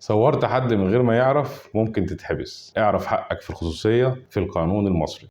صورت حد من غير ما يعرف ممكن تتحبس. اعرف حقك في الخصوصية في القانون المصري.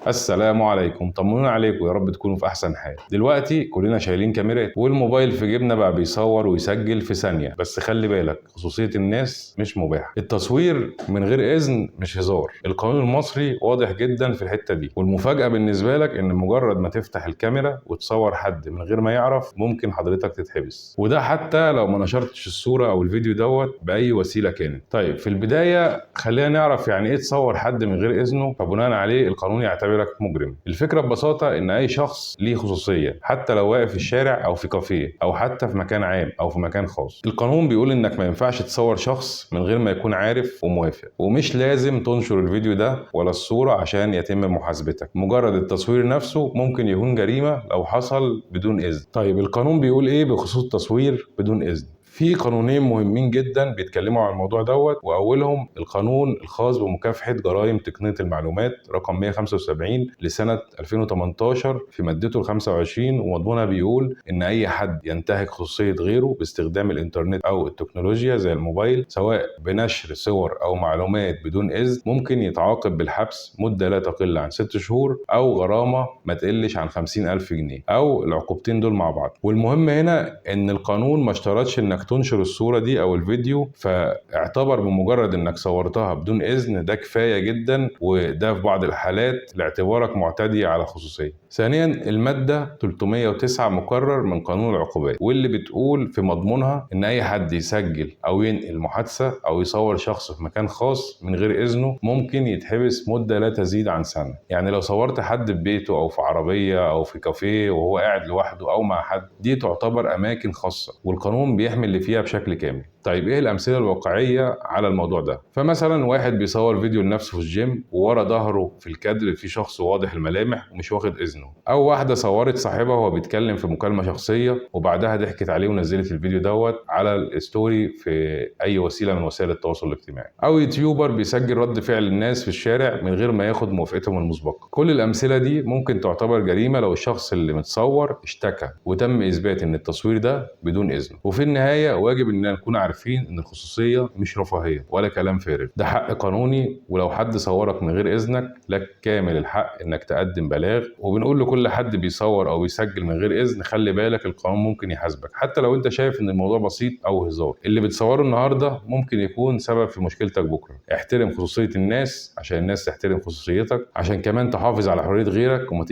السلام عليكم، طمنونا عليكم، يا رب تكونوا في احسن حال. دلوقتي كلنا شايلين كاميرات والموبايل في جيبنا بقى بيصور ويسجل في ثانية، بس خلي بالك خصوصية الناس مش مباحة. التصوير من غير اذن مش هزار. القانون المصري واضح جدا في الحتة دي، والمفاجأة بالنسبة لك ان مجرد ما تفتح الكاميرا وتصور حد من غير ما يعرف ممكن حضرتك تتحبس، وده حتى لو ما نشرتش الصورة او الفيديو دوت بأي وسيلة كانت. طيب في البداية خلينا نعرف يعني ايه تصور حد من غير اذنه، فبناء عليه القانون يعتبرك مجرم. الفكره ببساطه ان اي شخص ليه خصوصيه، حتى لو واقف في الشارع او في كافيه او حتى في مكان عام او في مكان خاص. القانون بيقول انك ما ينفعش تصور شخص من غير ما يكون عارف وموافق، ومش لازم تنشر الفيديو ده ولا الصوره عشان يتم محاسبتك. مجرد التصوير نفسه ممكن يكون جريمه لو حصل بدون اذن. طيب القانون بيقول ايه بخصوص التصوير بدون اذن؟ في قانونين مهمين جدا بيتكلموا عن الموضوع دوت، واولهم القانون الخاص بمكافحه جرائم تقنيه المعلومات رقم 175 لسنه 2018 في مادته ال 25، ومضمونها بيقول ان اي حد ينتهك خصوصيه غيره باستخدام الانترنت او التكنولوجيا زي الموبايل، سواء بنشر صور او معلومات بدون اذن، ممكن يتعاقب بالحبس مده لا تقل عن 6 شهور او غرامه ما تقلش عن 50,000 جنيه، او العقوبتين دول مع بعض. والمهم هنا ان القانون ما اشترطش انك تنشر الصورة دي او الفيديو، فاعتبر بمجرد انك صورتها بدون اذن ده كفاية جدا، وده في بعض الحالات لاعتبارك معتدي على الخصوصية. ثانيا المادة 309 مكرر من قانون العقوبات، واللي بتقول في مضمونها ان اي حد يسجل او ينقل محادثة او يصور شخص في مكان خاص من غير اذنه ممكن يتحبس مدة لا تزيد عن سنة. يعني لو صورت حد في بيته او في عربية او في كافيه وهو قاعد لوحده او مع حد، دي تعتبر اماكن خاصة، والقانون بيحمي اللي فيها بشكل كامل. طيب ايه الامثله الواقعيه على الموضوع ده؟ فمثلا واحد بيصور فيديو لنفسه في الجيم وورا ظهره في الكادر في شخص واضح الملامح ومش واخد اذنه، او واحده صورت صاحبها وهو بيتكلم في مكالمه شخصيه وبعدها ضحكت عليه ونزلت الفيديو دوت على الستوري في اي وسيله من وسائل التواصل الاجتماعي، او يوتيوبر بيسجل رد فعل الناس في الشارع من غير ما ياخد موافقتهم المسبقه. كل الامثله دي ممكن تعتبر جريمه لو الشخص اللي متصور اشتكى وتم اثبات ان التصوير ده بدون اذنه. وفي النهايه واجب اننا نكون عارفين ان الخصوصيه مش رفاهيه ولا كلام فارغ، ده حق قانوني، ولو حد صورك من غير اذنك لك كامل الحق انك تقدم بلاغ. وبنقول لكل حد بيصور او بيسجل من غير اذن خلي بالك القانون ممكن يحاسبك، حتى لو انت شايف ان الموضوع بسيط او هزار. اللي بتصوره النهارده ممكن يكون سبب في مشكلتك بكره. احترم خصوصيه الناس عشان الناس تحترم خصوصيتك، عشان كمان تحافظ على حريه غيرك وما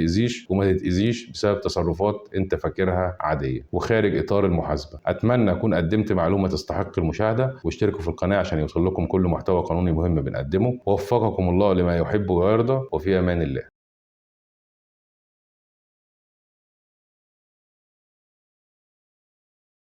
تتاذيش بسبب تصرفات انت فاكرها عاديه وخارج اطار المحاسبه. اتمنى اكون قدمت معلومه تستحق المشاهده، واشتركوا في القناه عشان يوصل لكم كل محتوى قانوني مهم بنقدمه. ووفقكم الله لما يحب ويرضى، وفي امان الله.